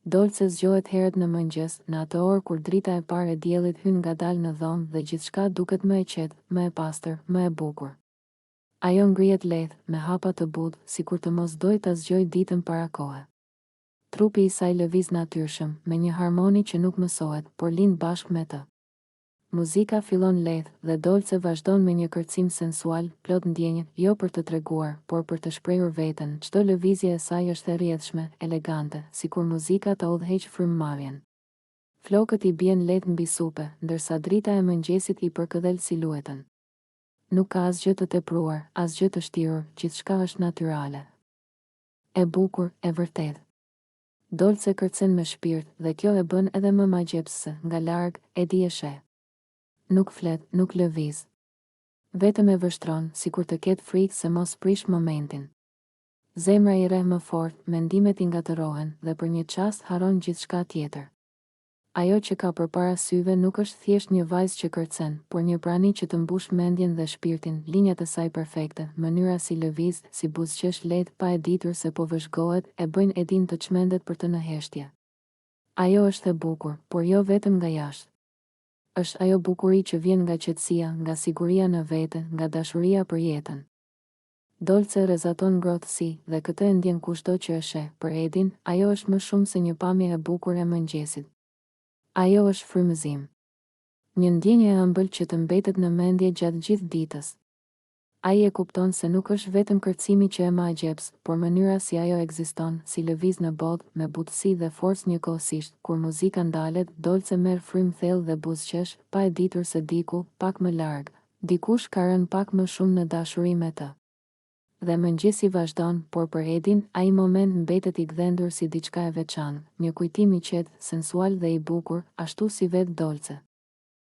Dolce zgjohet herët në mëngjes, në atë orë kur drita e parë e diellit hyn ngadalë në dhomë dhe gjithçka duket më e qetë, më e pastër, më e bukur. Ajo ngrihet lehtë, me hapa të butë, sikur të mos dojë ta zgjojë ditën para kohe. Trupi i saj lëviz natyrshëm, me një harmoni që nuk mësohet, por lind bashkë me të. Muzika fillon lehtë dhe Dolce vazhdon me një kërcim sensual, plot ndjenjë, jo për të treguar, por për të shprehur veten. Çdo lëvizje e saj është e rrjedhshme, elegante, sikur muzika ta udhëheq frymëmarrjen. Flokët i bien lehtë mbi supe, ndërsa drita e mëngjesit i përkëdhel siluetën. Nuk ka asgjë të tepruar, asgjë të shtirur, gjithçka është natyrale. E bukur, e vërtetë. Dolce kërcen me shpirt dhe kjo e bën edhe më magjepsëse, nga larg, e di e sheh. Nuk flet, nuk lëviz. Vetëm e vështron, sikur të ketë frikë se mos prish momentin. Zemra i rreh më fort, mendimet i ngatërohen dhe për një çast haron gjithçka tjetër. Ajo që ka përpara syve nuk është thjesht një vajzë që kërcen, por një prani që të mbush mendjen dhe shpirtin, linjat e saj perfekte, mënyra si lëviz, si buzëqesh lehtë pa e ditur se po vëzhgohet, e bëjnë Edin të çmendet për të në heshtje. Ajo është e bukur, por jo vetëm nga jashtë. Është ajo bukuri që vjen nga qetësia, nga siguria në vete, nga dashuria për jetën. Dolce rrezaton ngrohtësi dhe këtë e ndjen kushdo që e sheh. Për Edin, ajo është më shumë se një pamje e bukur e mëngjesit. Ajo është frymëzim. Një ndjenjë e ëmbël që të mbetet në mendje gjatë gjithë ditës. Ai e kupton se nuk është vetëm kërcimi që e magjeps, por mënyra si ajo ekziston, si lëviz në botë, me butësi dhe forcë njëkohësisht. Kur muzika ndalet, Dolce merr frymë thellë dhe buzëqesh, pa e ditur se diku, pak më larg, dikush ka rënë pak më shumë në dashuri me të. Dhe mëngjesi vazhdon, por për Edin, ai moment mbetet i gdhendur si diçka e veçantë, një kujtim i qetë, sensual dhe i bukur, ashtu si vetë Dolce.